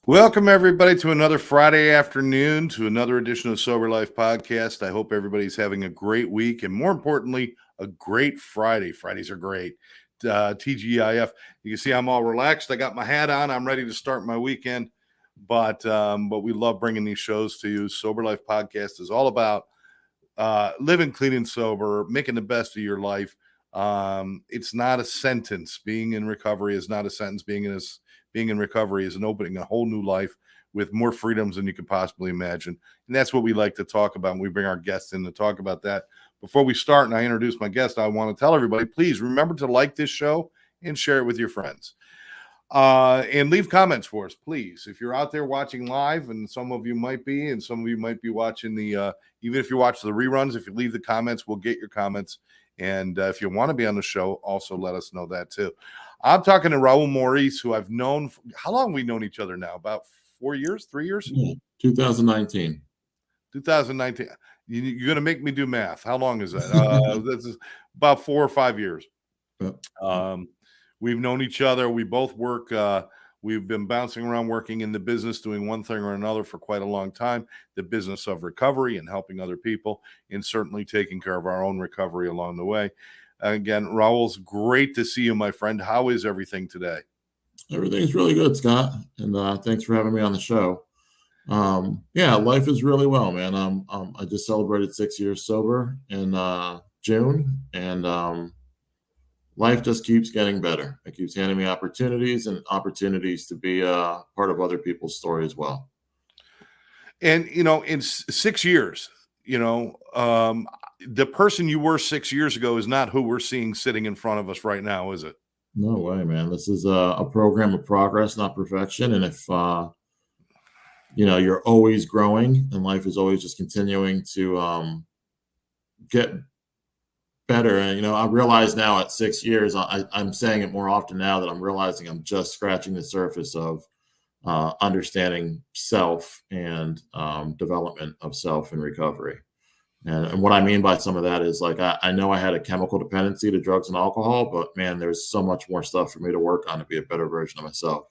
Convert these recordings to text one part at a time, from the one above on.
Welcome, everybody, to another Friday afternoon, to another edition of Sober Life Podcast. I hope everybody's having a great week and, more importantly, a great Friday. Fridays are great. TGIF. You can see I'm all relaxed. I got my hat on. I'm ready to start my weekend. But we love bringing these shows to you. Sober Life Podcast is all about living clean and sober, making the best of your life. It's not a sentence. Being in recovery is not a sentence. Being in recovery is an opening a whole new life with more freedoms than you could possibly imagine. And that's what we like to talk about. And we bring our guests in to talk about that. Before we start and I introduce my guest, I want to tell everybody, please remember to like this show and share it with your friends. And leave comments for us, please. If you're out there watching live, and some of you might be, and some of you might be watching the, even if you watch the reruns, if you leave the comments, we'll get your comments. And if you want to be on the show, also let us know that too. I'm talking to Raul Maurice, who I've known. How long have we known each other now? About 4 years, 3 years? Yeah, 2019. 2019. You're going to make me do math. How long is that? This is about 4 or 5 years. We've known each other. We both work. We've been bouncing around working in the business, doing one thing or another for quite a long time, the business of recovery and helping other people, and certainly taking care of our own recovery along the way. Again, Raul's great to see you, my friend. How is everything today? Everything's really good, Scott. And thanks for having me on the show. Yeah, life is really well, man. I just celebrated 6 years sober in June, and life just keeps getting better. It keeps handing me opportunities to be part of other people's story as well. And, in 6 years, the person you were 6 years ago is not who we're seeing sitting in front of us right now, is it? No way, man. This is a program of progress, not perfection. And if, you're always growing and life is always just continuing to get better. And, I realize now at 6 years, I'm saying it more often now that I'm realizing I'm just scratching the surface of understanding self and development of self and recovery. And what I mean by some of that is, like, I know I had a chemical dependency to drugs and alcohol, but man, there's so much more stuff for me to work on to be a better version of myself.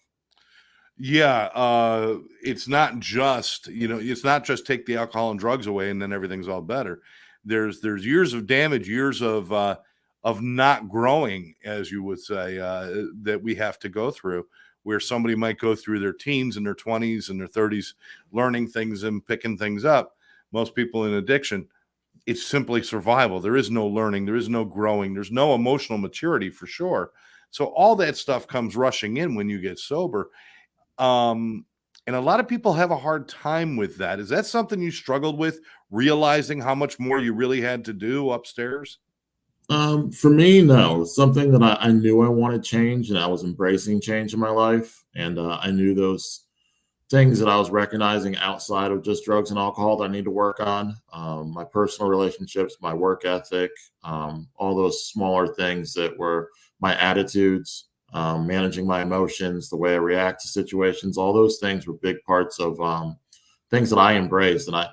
Yeah, it's not just, it's not just take the alcohol and drugs away and then everything's all better. There's years of damage, years of not growing, as you would say, that we have to go through, where somebody might go through their teens and their 20s and their 30s learning things and picking things up. Most people in addiction, it's simply survival. There is no learning. There is no growing. There's no emotional maturity for sure. So all that stuff comes rushing in when you get sober. And a lot of people have a hard time with that. Is that something you struggled with, realizing how much more you really had to do upstairs? For me, no. It's something that I knew I wanted change, and I was embracing change in my life. And I knew those things that I was recognizing outside of just drugs and alcohol that I need to work on, my personal relationships, my work ethic, all those smaller things that were my attitudes, managing my emotions, the way I react to situations. All those things were big parts of things that I embraced. And I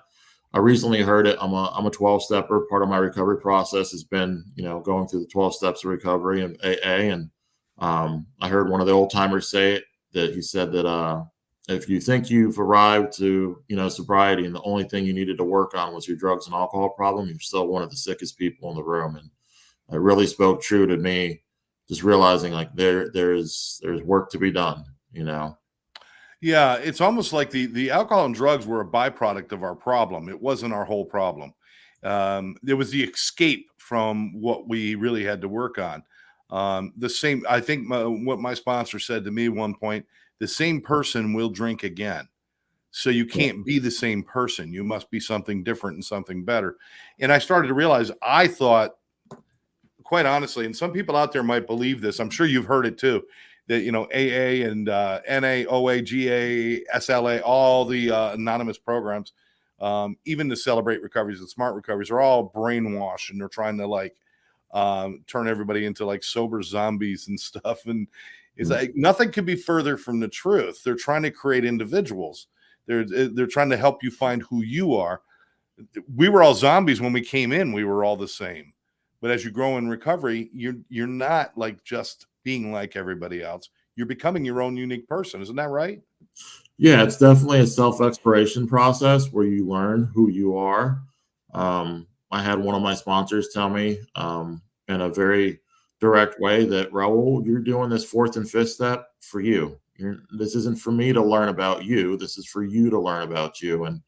recently heard it. I'm a 12-stepper. Part of my recovery process has been, going through the 12 steps of recovery and AA. And I heard one of the old timers say it, that he said that if you think you've arrived to, sobriety and the only thing you needed to work on was your drugs and alcohol problem, you're still one of the sickest people in the room. And it really spoke true to me, just realizing like there's work to be done, Yeah, it's almost like the alcohol and drugs were a byproduct of our problem. It wasn't our whole problem. There was the escape from what we really had to work on. The same, I think what my sponsor said to me at one point, the same person will drink again. So you can't be the same person. You must be something different and something better. And I started to realize, I thought, quite honestly, and some people out there might believe this, I'm sure you've heard it too, that, AA and NA, OA, GA, SLA, all the anonymous programs, even the Celebrate Recoveries and Smart Recoveries, are all brainwashed, and they're trying to turn everybody into like sober zombies and stuff. And it's like nothing could be further from the truth. They're trying to create individuals. They're trying to help you find who you are. We were all zombies when we came in. We were all the same. But as you grow in recovery, you're not like just being like everybody else. You're becoming your own unique person. Isn't that right? Yeah, it's definitely a self-exploration process where you learn who you are. I had one of my sponsors tell me in a very direct way that, Raul, you're doing this fourth and fifth step for you. This isn't for me to learn about you. This is for you to learn about you. And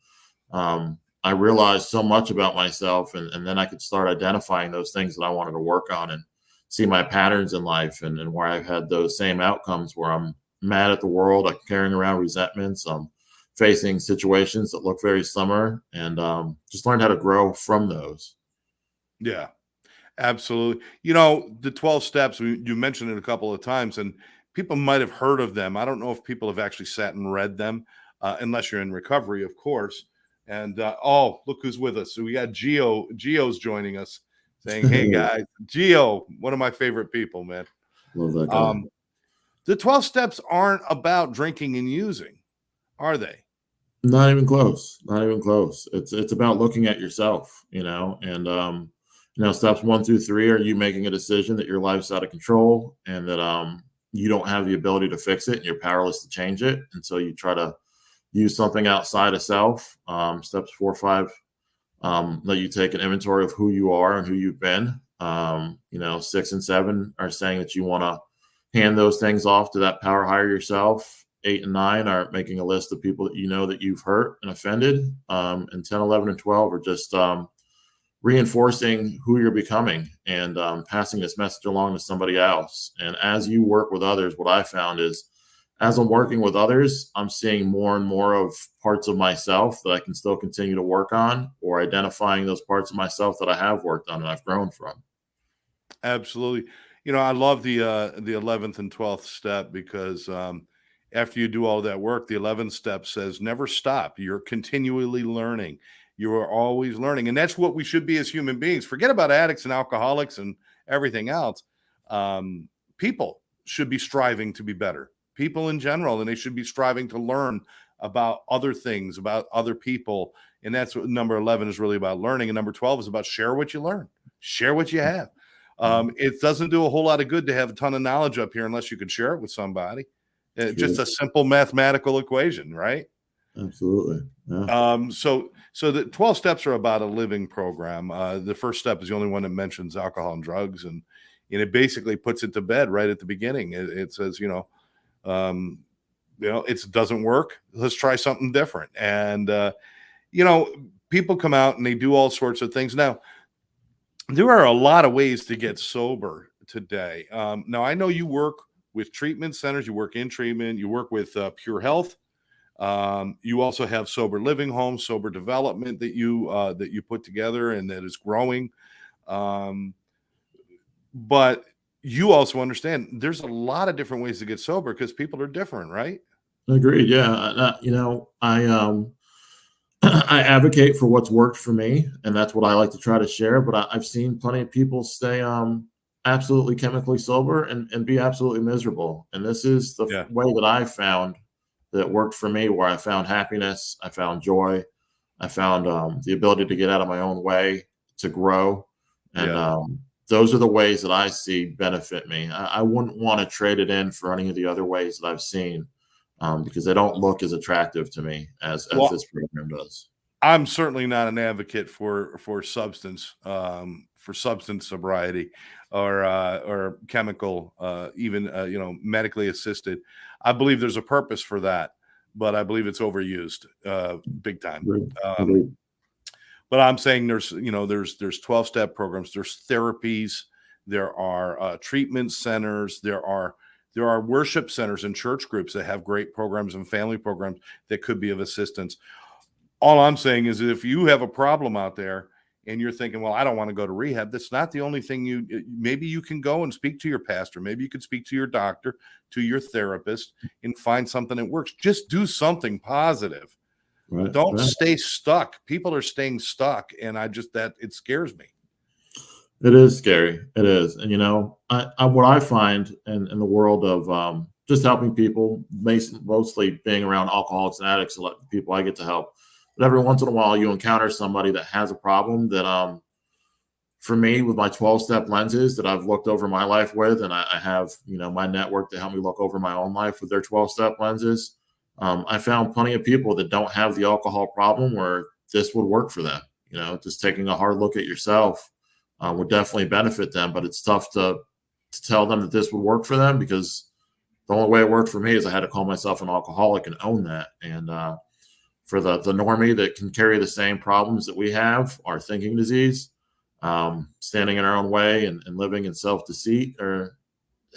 I realized so much about myself, and then I could start identifying those things that I wanted to work on and see my patterns in life, and where I've had those same outcomes where I'm mad at the world, I'm carrying around resentments, I'm facing situations that look very similar, and just learned how to grow from those. Yeah. Absolutely. You know, the 12 steps, you mentioned it a couple of times, and people might have heard of them. I don't know if people have actually sat and read them, unless you're in recovery, of course. And oh, look who's with us. So we got Geo. Geo's joining us saying, hey, guys. Geo, one of my favorite people, man. Love that guy. Um, the 12 steps aren't about drinking and using, are they? Not even close. Not even close. It's about looking at yourself, and steps 1 through 3 are you making a decision that your life's out of control and that you don't have the ability to fix it and you're powerless to change it. And so you try to use something outside of self. Steps 4, 5, let you take an inventory of who you are and who you've been. 6 and 7 are saying that you want to hand those things off to that power higher yourself. 8 and 9 are making a list of people that you know that you've hurt and offended. And 10, 11, and 12 are just reinforcing who you're becoming and passing this message along to somebody else. And as you work with others, what I found is as I'm working with others, I'm seeing more and more of parts of myself that I can still continue to work on, or identifying those parts of myself that I have worked on and I've grown from. Absolutely. You know, I love the 11th and 12th step because after you do all that work, the 11th step says never stop. You're continually learning. You are always learning. And that's what we should be as human beings. Forget about addicts and alcoholics and everything else. Um, People should be striving to be better. People in general, and they should be striving to learn about other things, about other people. And that's what number 11 is really about, learning. And number 12 is about share what you learn, share what you have. It doesn't do a whole lot of good to have a ton of knowledge up here unless you can share it with somebody. Just True. a simple mathematical equation, right? Absolutely. Yeah. So the 12 steps are about a living program. The first step is the only one that mentions alcohol and drugs, and it basically puts it to bed right at the beginning. It says, it doesn't work. Let's try something different. And people come out and they do all sorts of things. Now, there are a lot of ways to get sober today. Now, I know you work with treatment centers, you work in treatment, you work with Pure Health. You also have sober living homes, sober development that you put together and that is growing. Um, but you also understand there's a lot of different ways to get sober because people are different, right? Agreed. Yeah. I I advocate for what's worked for me, and that's what I like to try to share. But I've seen plenty of people stay absolutely chemically sober and be absolutely miserable. And this is the Yeah, way that I found that worked for me, where I found happiness, I found joy, I found the ability to get out of my own way, to grow. And yeah. those are the ways that I see benefit me. I wouldn't want to trade it in for any of the other ways that I've seen, because they don't look as attractive to me as Well, this program does. I'm certainly not an advocate for substance sobriety or chemical, even medically assisted. I believe there's a purpose for that, but I believe it's overused big time. Agreed. Um, Agreed. but I'm saying there's 12-step programs, there's therapies, there are treatment centers, there are worship centers and church groups that have great programs and family programs that could be of assistance. All I'm saying is if you have a problem out there and you're thinking, well, I don't want to go to rehab, that's not the only thing maybe you can go and speak to your pastor. Maybe you could speak to your doctor, to your therapist, and find something that works. Just do something positive. Right. Don't Right. stay stuck. People are staying stuck. And that it scares me. It is scary. It is. And what I find in the world of just helping people, mostly being around alcoholics and addicts, a lot of people I get to help. But every once in a while, you encounter somebody that has a problem that, for me, with my 12-step lenses that I've looked over my life with, and I have my network to help me look over my own life with their 12-step lenses. I found plenty of people that don't have the alcohol problem where this would work for them. Just taking a hard look at yourself would definitely benefit them, but it's tough to tell them that this would work for them, because the only way it worked for me is I had to call myself an alcoholic and own that. And for the normie that can carry the same problems that we have, our thinking disease, standing in our own way and living in self-deceit, or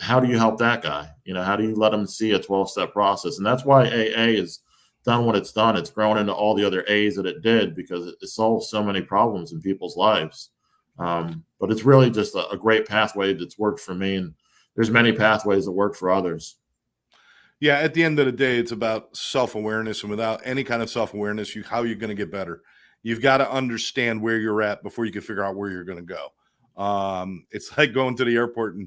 how do you help that guy? How do you let him see a 12-step process? And that's why AA has done what it's done. It's grown into all the other A's that it did, because it solves so many problems in people's lives. But it's really just a great pathway that's worked for me. And there's many pathways that work for others. Yeah, at the end of the day, it's about self-awareness, and without any kind of self-awareness, how you're going to get better. You've got to understand where you're at before you can figure out where you're going to go. It's like going to the airport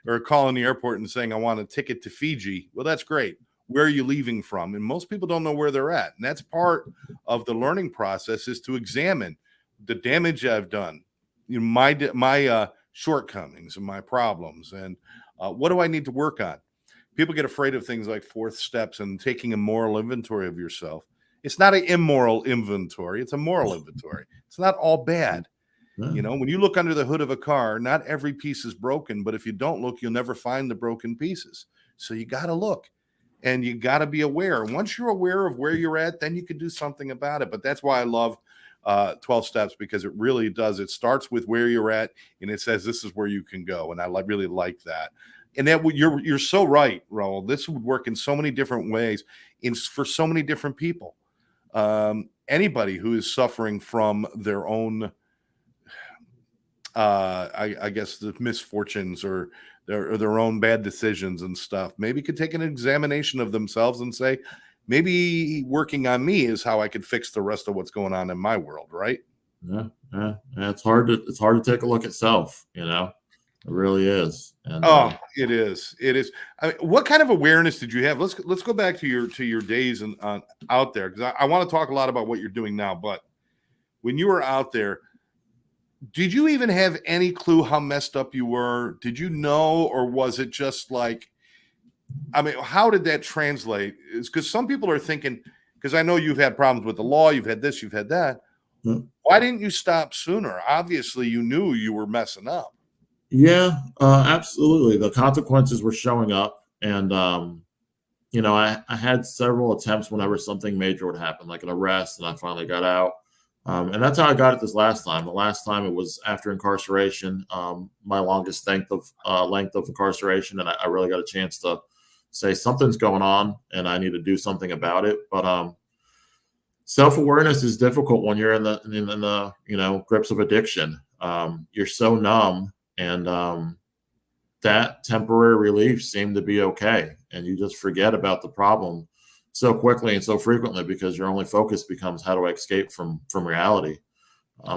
or calling the airport and saying, I want a ticket to Fiji. Well, that's great. Where are you leaving from? And most people don't know where they're at. And that's part of the learning process, is to examine the damage I've done, my shortcomings and my problems, and what do I need to work on? People get afraid of things like fourth steps and taking a moral inventory of yourself. It's not an immoral inventory. It's a moral inventory. It's not all bad. Yeah. When you look under the hood of a car, not every piece is broken, but if you don't look, you'll never find the broken pieces. So you got to look, and you got to be aware. And once you're aware of where you're at, then you can do something about it. But that's why I love 12 steps, because it really does. It starts with where you're at, and it says this is where you can go. And I really like that. And that you're so right, Raul. This would work in so many different ways, for so many different people. Anybody who is suffering from their own, I guess, the misfortunes or their own bad decisions and stuff, maybe could take an examination of themselves and say, maybe working on me is how I could fix the rest of what's going on in my world, right? Yeah. It's hard to take a look at self. It really is. And It is. It is. I mean, what kind of awareness did you have? Let's go back to your days and out there, because I want to talk a lot about what you're doing now. But when you were out there, did you even have any clue how messed up you were? Did you know, or was it just like, I mean, how did that translate? It's because some people are thinking, because I know you've had problems with the law, you've had this, you've had that. Why didn't you stop sooner? Obviously, you knew you were messing up. Yeah, absolutely. The consequences were showing up, and I had several attempts whenever something major would happen, like an arrest, and I finally got out. And that's how I got it this last time. The last time it was after incarceration, my longest length of incarceration, and I really got a chance to say something's going on, and I need to do something about it. But self-awareness is difficult when you're in the grips of addiction. You're so numb. And that temporary relief seemed to be okay. And you just forget about the problem so quickly and so frequently, because your only focus becomes, how do I escape from reality?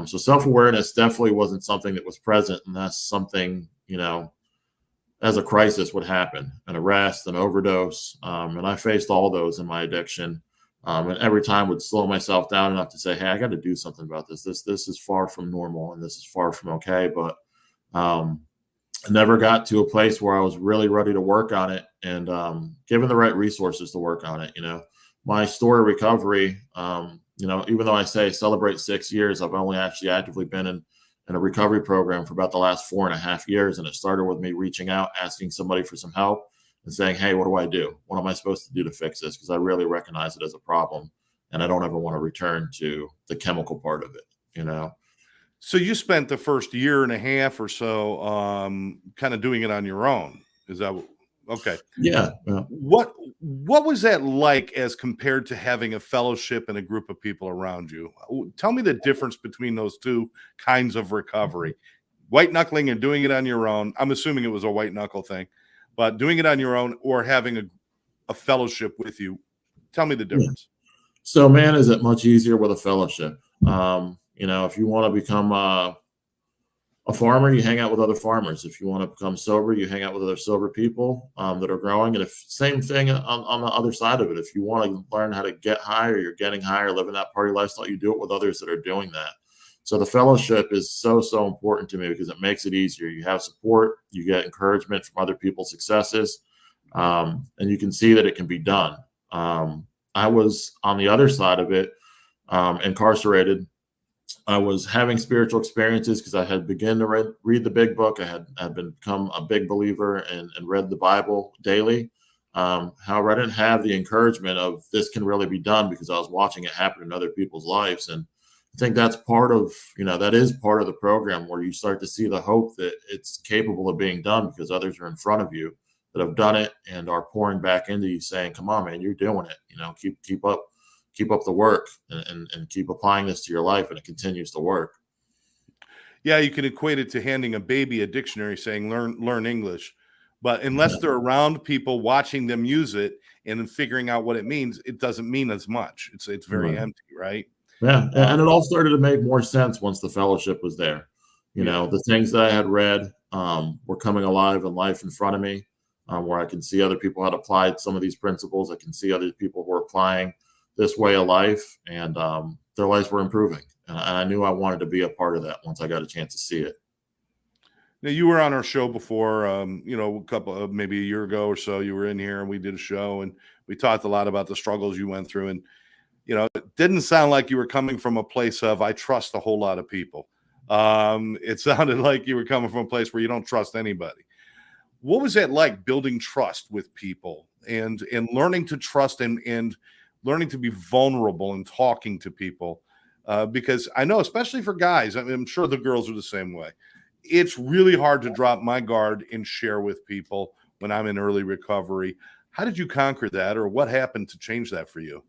So self-awareness definitely wasn't something that was present. And that's something, as a crisis would happen, an arrest, an overdose. And I faced all those in my addiction. And every time would slow myself down enough to say, hey, I got to do something about this. This is far from normal, and this is far from okay. But I never got to a place where I was really ready to work on it, and given the right resources to work on it. My story of recovery, even though I say celebrate 6 years, I've only actually actively been in a recovery program for about the last 4.5 years. And it started with me reaching out, asking somebody for some help, and saying, hey, what do I do? What am I supposed to do to fix this? Because I really recognize it as a problem, and I don't ever want to return to the chemical part of it. So you spent the first year and a half or so kind of doing it on your own. Is that okay? Yeah. What was that like as compared to having a fellowship and a group of people around you? Tell me the difference between those two kinds of recovery. White knuckling and doing it on your own. I'm assuming it was a white knuckle thing, but doing it on your own or having a fellowship with you. Tell me the difference. So, man, is it much easier with a fellowship? If you want to become a farmer, you hang out with other farmers. If you want to become sober, you hang out with other sober people that are growing. And same thing on the other side of it. If you want to learn how to get high, or you're getting high, or living that party lifestyle, you do it with others that are doing that. So the fellowship is so important to me, because it makes it easier. You have support, you get encouragement from other people's successes, and you can see that it can be done. I was on the other side of it, incarcerated. I was having spiritual experiences because I had begun to read the big book. I had become a big believer and read the Bible daily. However, I didn't have the encouragement of this can really be done because I was watching it happen in other people's lives. And I think that's part of, that is part of the program where you start to see the hope that it's capable of being done because others are in front of you that have done it and are pouring back into you saying, come on, man, you're doing it. Keep up the work and keep applying this to your life, and it continues to work. Yeah, you can equate it to handing a baby a dictionary saying learn English. But unless they're around people watching them use it and then figuring out what it means, it doesn't mean as much. It's very Right. empty, right? Yeah, and it all started to make more sense once the fellowship was there. Yeah. The things that I had read were coming alive in life in front of me, where I can see other people had applied some of these principles. I can see other people who were applying this way of life, and their lives were improving. And I knew I wanted to be a part of that once I got a chance to see it. Now you were on our show before, a couple of maybe a year ago or so. You were in here and we did a show and we talked a lot about the struggles you went through. And it didn't sound like you were coming from a place of I trust a whole lot of people. It sounded like you were coming from a place where you don't trust anybody. What was that like building trust with people and learning to trust and learning to be vulnerable and talking to people? Because I know, especially for guys, I'm sure the girls are the same way. It's really hard to drop my guard and share with people when I'm in early recovery. How did you conquer that, or what happened to change that for you?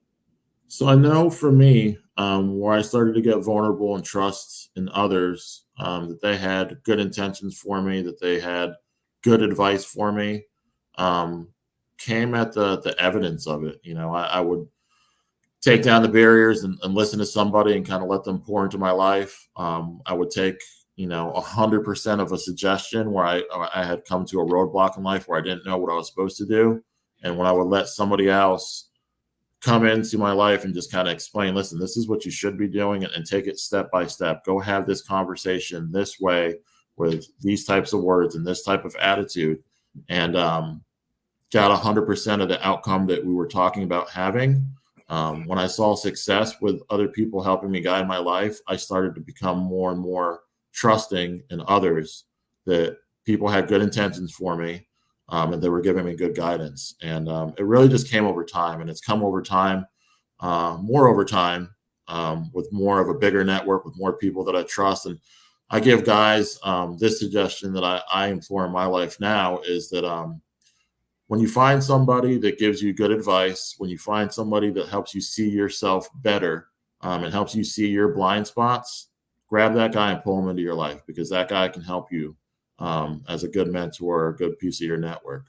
So I know for me, where I started to get vulnerable and trust in others, that they had good intentions for me, that they had good advice for me, um, came at the evidence of it. I would take down the barriers and listen to somebody and kind of let them pour into my life. I would take 100% of a suggestion where I had come to a roadblock in life where I didn't know what I was supposed to do, and when I would let somebody else come into my life and just kind of explain, listen, this is what you should be doing, and take it step by step. Go have this conversation this way with these types of words and this type of attitude, and got 100% of the outcome that we were talking about having. When I saw success with other people helping me guide my life, I started to become more and more trusting in others, that people had good intentions for me, and they were giving me good guidance. And it really just came over time, and it's come over time, more over time, with more of a bigger network, with more people that I trust. And I give guys this suggestion that I employ in my life now is that when you find somebody that gives you good advice, when you find somebody that helps you see yourself better, and helps you see your blind spots, grab that guy and pull him into your life, because that guy can help you as a good mentor or a good piece of your network.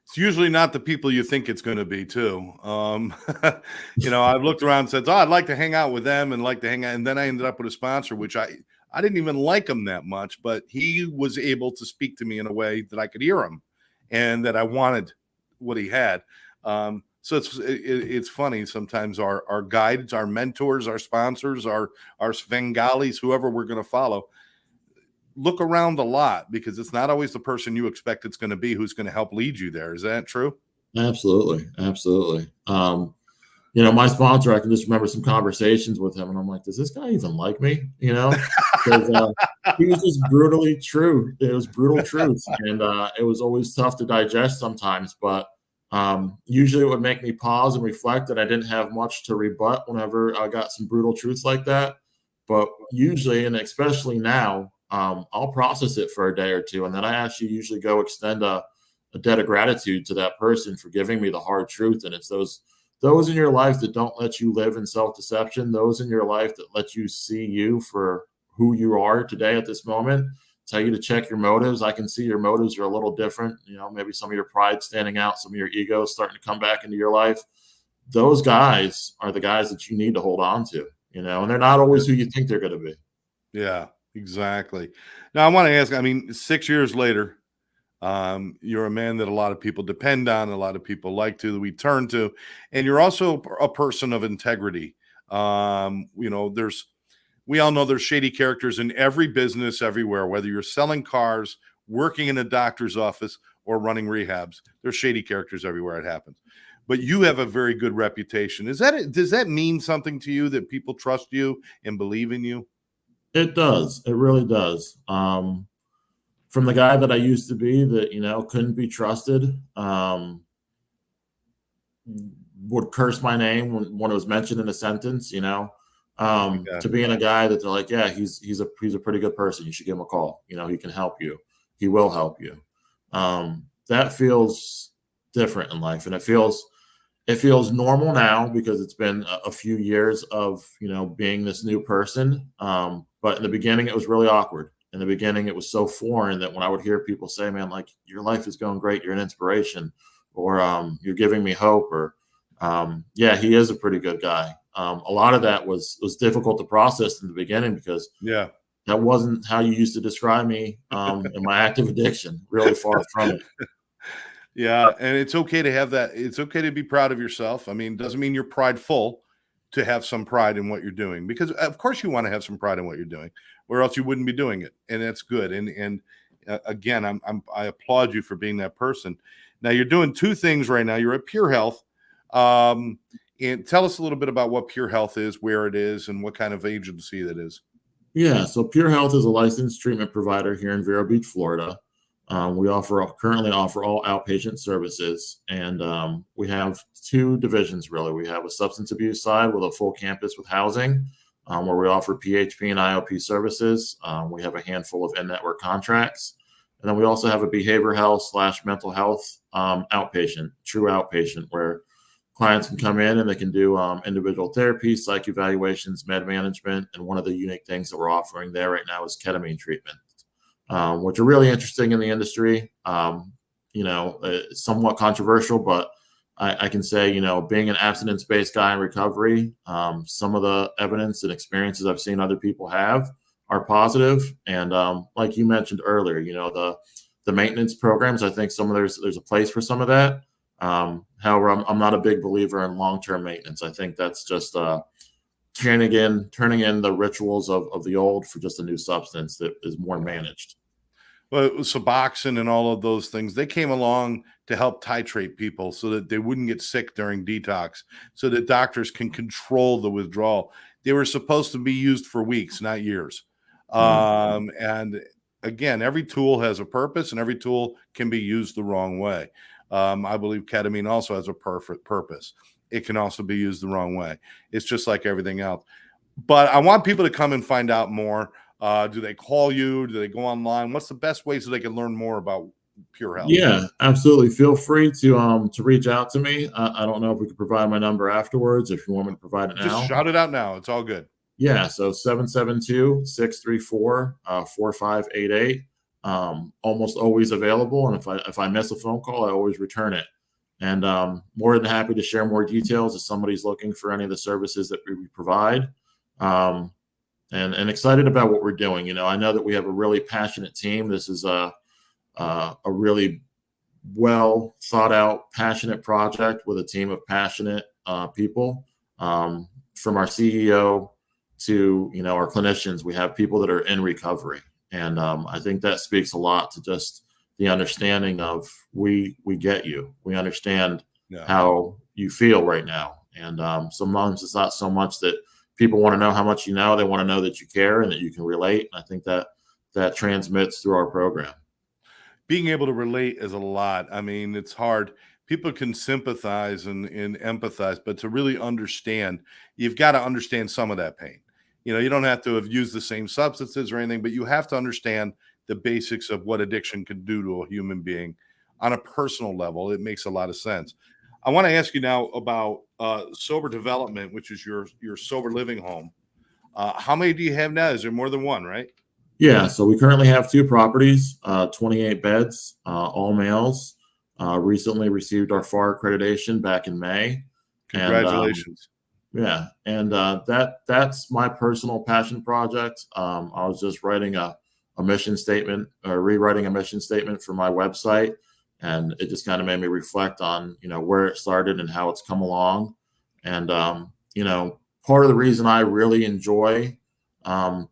It's usually not the people you think it's going to be, too. I've looked around and said, "Oh, I'd like to hang out with them and like to hang out," and then I ended up with a sponsor, which I didn't even like him that much, but he was able to speak to me in a way that I could hear him, and that I wanted what he had. So it's funny sometimes our guides, our mentors, our sponsors, our Svengalis, whoever we're going to follow, look around a lot because it's not always the person you expect it's going to be who's going to help lead you there. Is that true? Absolutely. Absolutely. My sponsor, I can just remember some conversations with him, and I'm like, does this guy even like me? Because he was just brutally true. It was brutal truth. And it was always tough to digest sometimes, but usually it would make me pause and reflect that I didn't have much to rebut whenever I got some brutal truths like that. But usually, and especially now, I'll process it for a day or two, and then I actually usually go extend a debt of gratitude to that person for giving me the hard truth. And it's those in your life that don't let you live in self-deception, those in your life that let you see you for who you are today at this moment, tell you to check your motives. I can see your motives are a little different. Maybe some of your pride standing out, some of your ego starting to come back into your life. Those guys are the guys that you need to hold on to, and they're not always who you think they're going to be. Yeah, exactly. Now I want to ask, 6 years later, you're a man that a lot of people depend on, a lot of people that we turn to, and you're also a person of integrity. We all know there's shady characters in every business everywhere, whether you're selling cars, working in a doctor's office, or running rehabs. There's shady characters everywhere it happens. but you have a very good reputation. Does that mean something to you that people trust you and believe in you? It does. It really does. From the guy that I used to be that, couldn't be trusted, would curse my name when it was mentioned in a sentence, Oh my God. to being a guy that they're like, yeah, he's a pretty good person. You should give him a call. He can help you. He will help you. That feels different in life, and it feels normal now because it's been a few years of being this new person. But in the beginning, it was really awkward. In the beginning, it was so foreign that when I would hear people say, "Man, like your life is going great, you're an inspiration," or "You're giving me hope," or "Yeah, he is a pretty good guy." A lot of that was difficult to process in the beginning because Yeah. that wasn't how you used to describe me in my active addiction. Really far from it. Yeah, and it's okay to have that. It's okay to be proud of yourself. I mean, doesn't mean you're prideful to have some pride in what you're doing, because of course you want to have some pride in what you're doing, or else you wouldn't be doing it, and that's good. And again, I applaud you for being that person. Now you're doing two things right now. You're at Pure Health, and tell us a little bit about what Pure Health is, where it is, and what kind of agency that is. Yeah, so Pure Health is a licensed treatment provider here in Vero Beach, Florida. We currently offer all outpatient services, and we have two divisions really. We have a substance abuse side with a full campus with housing, where we offer PHP and IOP services. We have a handful of in-network contracts, and then we also have a behavioral health / mental health outpatient, true outpatient, where clients can come in and they can do individual therapy, psych evaluations, med management, and one of the unique things that we're offering there right now is ketamine treatment, which are really interesting in the industry. It's somewhat controversial, but I can say, being an abstinence-based guy in recovery, some of the evidence and experiences I've seen other people have are positive. And like you mentioned earlier, the maintenance programs, I think there's a place for some of that. However, I'm not a big believer in long-term maintenance. I think that's just turning in the rituals of the old for just a new substance that is more managed. Well, Suboxone and all of those things, they came along to help titrate people so that they wouldn't get sick during detox, so that doctors can control the withdrawal. They were supposed to be used for weeks, not years. Right. And again, every tool has a purpose, and every tool can be used the wrong way. I believe ketamine also has a perfect purpose. It can also be used the wrong way. It's just like everything else. But I want people to come and find out more. Do they call you? Do they go online? What's the best way so they can learn more about Pure Health? Yeah, absolutely. Feel free to reach out to me. I don't know if we could provide my number afterwards if you want me to provide it Just now. shout it out now. It's all good. Yeah, so 772-634-4588. Almost always available. And if I miss a phone call, I always return it. And more than happy to share more details if somebody's looking for any of the services that we provide. Um, and excited about what we're doing. I know that we have a really passionate team. This is a really well thought out, passionate project with a team of passionate people. From our CEO to our clinicians, we have people that are in recovery, and I think that speaks a lot to just the understanding of we get you, we understand Yeah. how you feel right now, and sometimes it's not so much that people want to know how much you know; they want to know that you care and that you can relate. And I think that transmits through our program. Being able to relate is a lot. I mean, it's hard. People can sympathize and empathize, but to really understand, you've got to understand some of that pain. You don't have to have used the same substances or anything, but you have to understand the basics of what addiction can do to a human being on a personal level. It makes a lot of sense. I want to ask you now about sober development, which is your sober living home. How many do you have now? Is there more than one, right? Yeah, so we currently have two properties, 28 beds, all males. Recently received our FAR accreditation back in May, and Congratulations. yeah, and that's my personal passion project. I was just writing a mission statement or rewriting a mission statement for my website, and it just kind of made me reflect on where it started and how it's come along, and part of the reason I really enjoy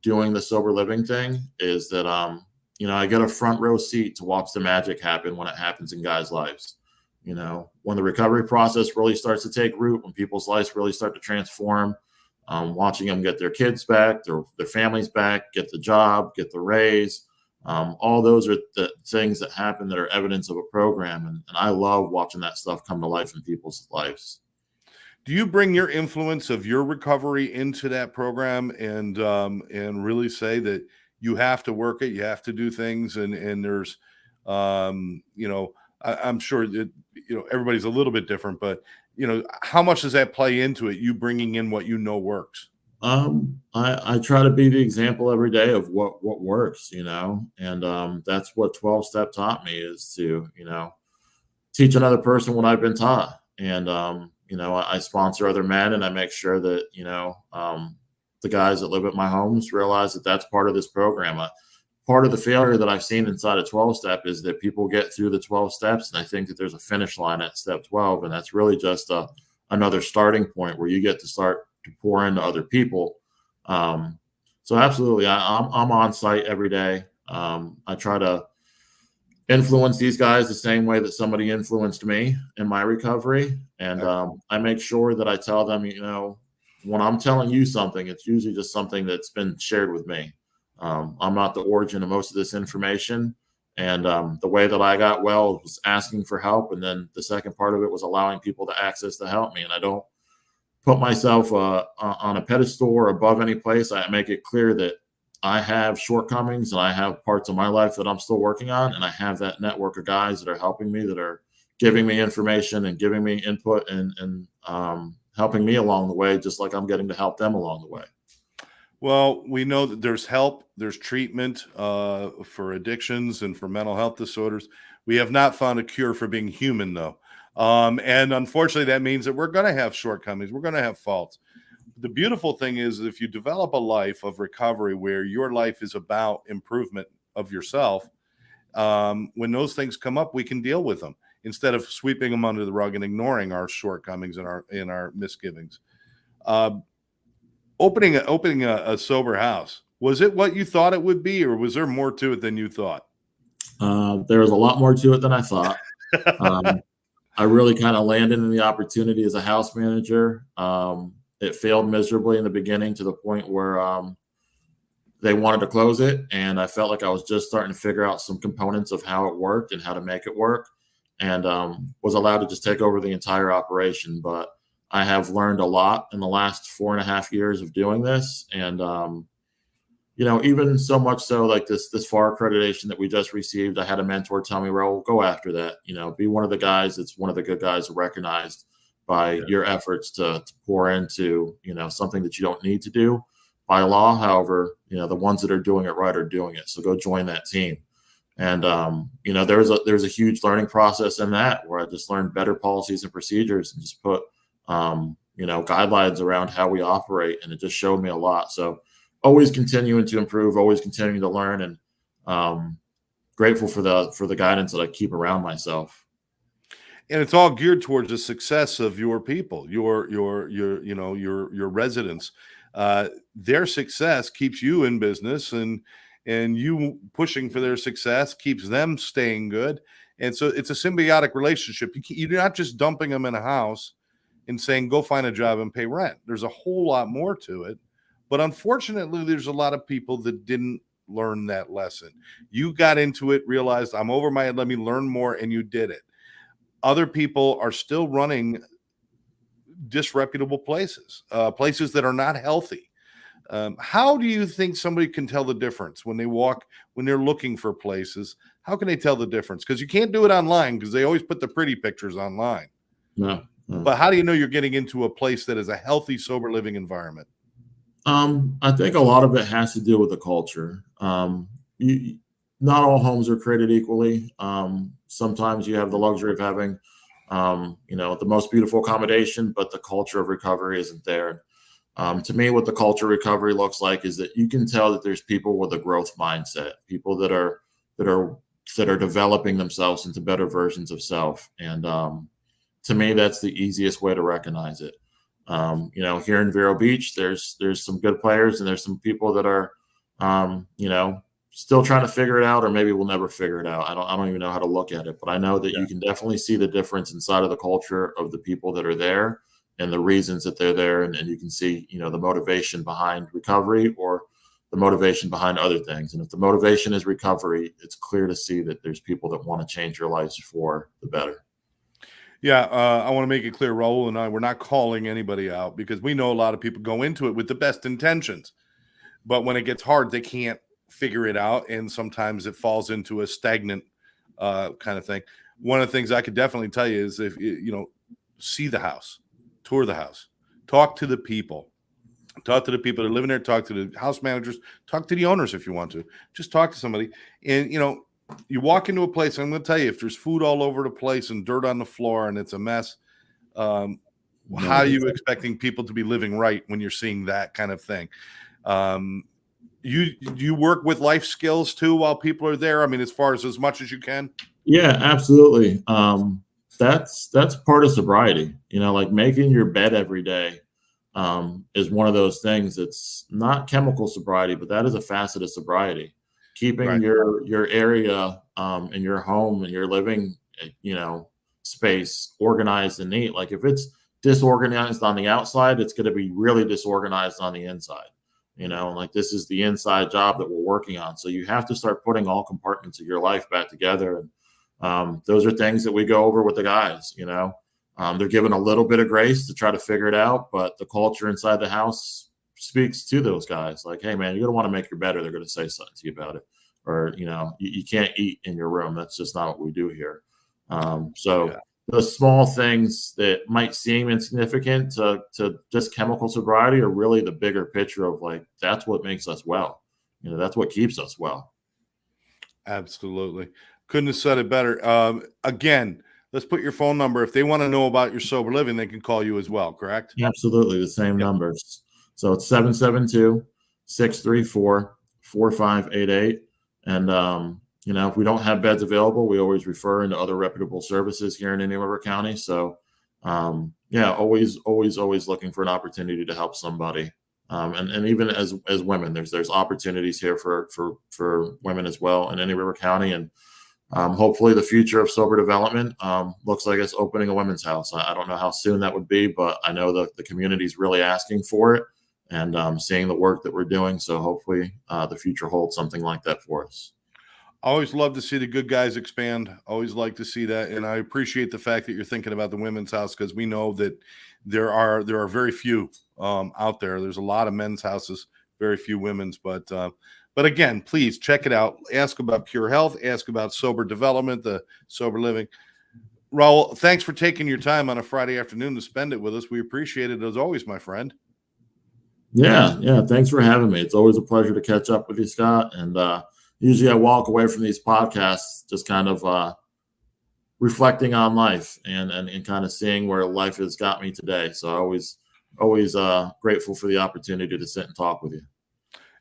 doing the sober living thing is that I get a front row seat to watch the magic happen when it happens in guys' lives. when the recovery process really starts to take root, when people's lives really start to transform, watching them get their kids back, their families back, get the job, get the raise. All those are the things that happen that are evidence of a program. And I love watching that stuff come to life in people's lives. Do you bring your influence of your recovery into that program and really say that you have to work it, you have to do things, and there's, I'm sure that everybody's a little bit different, but how much does that play into it? You bringing in what works. I try to be the example every day of what works, and that's what 12-step taught me, is to teach another person what I've been taught. And I sponsor other men, and I make sure that the guys that live at my homes realize that that's part of this program. Part of the failure that I've seen inside of 12-step is that people get through the 12 steps, and I think that there's a finish line at step 12, and that's really just another starting point where you get to start to pour into other people. So absolutely, I'm on site every day. I try to influence these guys the same way that somebody influenced me in my recovery. And I make sure that I tell them, when I'm telling you something, it's usually just something that's been shared with me. I'm not the origin of most of this information. And the way that I got well was asking for help. And then the second part of it was allowing people to access to help me. And I don't put myself on a pedestal or above any place. I make it clear that I have shortcomings and I have parts of my life that I'm still working on. And I have that network of guys that are helping me, that are giving me information and giving me input and helping me along the way, just like I'm getting to help them along the way. Well, we know that there's help, there's treatment for addictions and for mental health disorders. We have not found a cure for being human, though. And unfortunately, that means that we're going to have shortcomings. We're going to have faults. The beautiful thing is, if you develop a life of recovery where your life is about improvement of yourself, when those things come up, we can deal with them instead of sweeping them under the rug and ignoring our shortcomings and our misgivings. Opening a sober house, was it what you thought it would be, or was there more to it than you thought? There was a lot more to it than I thought. I really kind of landed in the opportunity as a house manager. It failed miserably in the beginning, to the point where they wanted to close it. And I felt like I was just starting to figure out some components of how it worked and how to make it work, and was allowed to just take over the entire operation. But I have learned a lot in the last 4.5 years of doing this. And, even so much so, like this FAR accreditation that we just received, I had a mentor tell me, Raul, go after that, be one of the guys that's one of the good guys recognized by your efforts to pour into, something that you don't need to do by law. However, the ones that are doing it right are doing it. So go join that team. And, there's a huge learning process in that, where I just learned better policies and procedures and just put, guidelines around how we operate. And it just showed me a lot. So always continuing to improve, always continuing to learn, and grateful for the guidance that I keep around myself. And it's all geared towards the success of your people, your residents. Their success keeps you in business, and you pushing for their success keeps them staying good. And so it's a symbiotic relationship. You're not just dumping them in a house and saying, go find a job and pay rent. There's a whole lot more to it. But unfortunately, there's a lot of people that didn't learn that lesson. You got into it, realized I'm over my head, let me learn more, and you did it. Other people are still running disreputable places, places that are not healthy. How do you think somebody can tell the difference when they're looking for places? How can they tell the difference? Because you can't do it online, because they always put the pretty pictures online. No. But how do you know you're getting into a place that is a healthy, sober living environment? I think a lot of it has to do with the culture. Not all homes are created equally. Sometimes you have the luxury of having, the most beautiful accommodation, but the culture of recovery isn't there. To me, what the culture of recovery looks like is that you can tell that there's people with a growth mindset, people that are developing themselves into better versions of self. And to me, that's the easiest way to recognize it. Here in Vero Beach, there's some good players, and there's some people that are, still trying to figure it out, or maybe we'll never figure it out. I don't even know how to look at it, but I know that Yeah. you can definitely see the difference inside of the culture of the people that are there and the reasons that they're there. And you can see, the motivation behind recovery or the motivation behind other things. And if the motivation is recovery, it's clear to see that there's people that want to change their lives for the better. Yeah, I want to make it clear, Raul and I, we're not calling anybody out because we know a lot of people go into it with the best intentions. But when it gets hard, they can't figure it out. And sometimes it falls into a stagnant kind of thing. One of the things I could definitely tell you is see the house, tour the house, talk to the people. Talk to the people that are living there, talk to the house managers, talk to the owners if you want to. Just talk to somebody. And, you walk into a place, I'm going to tell you, if there's food all over the place and dirt on the floor and it's a mess, how are you expecting people to be living right when you're seeing that kind of thing? You work with life skills too while people are there? I mean, as much as you can? Yeah, absolutely. That's part of sobriety, like making your bed every day is one of those things. It's not chemical sobriety, but that is a facet of sobriety. Keeping Right. your area and your home and your living, space organized and neat. Like if it's disorganized on the outside, it's going to be really disorganized on the inside. Like this is the inside job that we're working on. So you have to start putting all compartments of your life back together. And those are things that we go over with the guys. They're given a little bit of grace to try to figure it out, but the culture inside the house speaks to those guys. Like, hey, man, you're going to want to make your bed or they're going to say something to you about it. Or, you can't eat in your room. That's just not what we do here. So Yeah. the small things that might seem insignificant to just chemical sobriety are really the bigger picture of like, that's what makes us well. That's what keeps us well. Absolutely. Couldn't have said it better. Again, let's put your phone number. If they want to know about your sober living, they can call you as well, correct? Absolutely. The same numbers. So it's 772-634-4588. And, if we don't have beds available, we always refer into other reputable services here in Indian River County. So, always looking for an opportunity to help somebody. And even as women, there's opportunities here for women as well in Indian River County. And hopefully the future of sober development looks like it's opening a women's house. I don't know how soon that would be, but I know that the community is really asking for it and seeing the work that we're doing. So hopefully the future holds something like that for us. Always love to see the good guys expand. Always like to see that. And I appreciate the fact that you're thinking about the women's house because we know that there are very few out there. There's a lot of men's houses, very few women's. But again, please check it out. Ask about Pure Health. Ask about sober development, the sober living. Raul, thanks for taking your time on a Friday afternoon to spend it with us. We appreciate it as always, my friend. Yeah. Thanks for having me. It's always a pleasure to catch up with you, Scott. And usually I walk away from these podcasts just kind of reflecting on life and kind of seeing where life has got me today. So always grateful for the opportunity to sit and talk with you.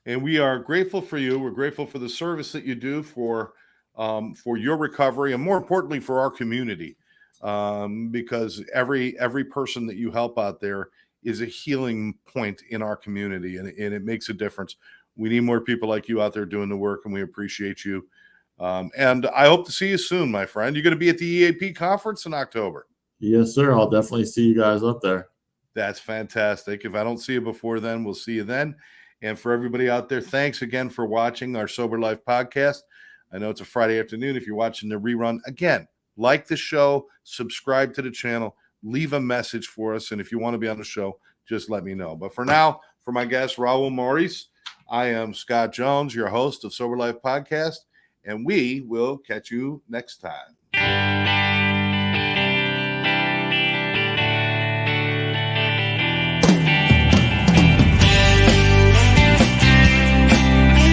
And we are grateful for you. We're grateful for the service that you do for your recovery and more importantly for our community because every person that you help out there is a healing point in our community and it makes a difference. We need more people like you out there doing the work and we appreciate you. And I hope to see you soon, my friend. You're going to be at the EAP conference in October. Yes, sir. I'll definitely see you guys up there. That's fantastic. If I don't see you before then, we'll see you then. And for everybody out there, thanks again for watching our Sober Life podcast. I know it's a Friday afternoon. If you're watching the rerun, again, like the show, subscribe to the channel, leave a message for us. And if you want to be on the show, just let me know. But for now, for my guest, Raul Maurice, I am Scott Jones, your host of Sober Life Podcast, and we will catch you next time.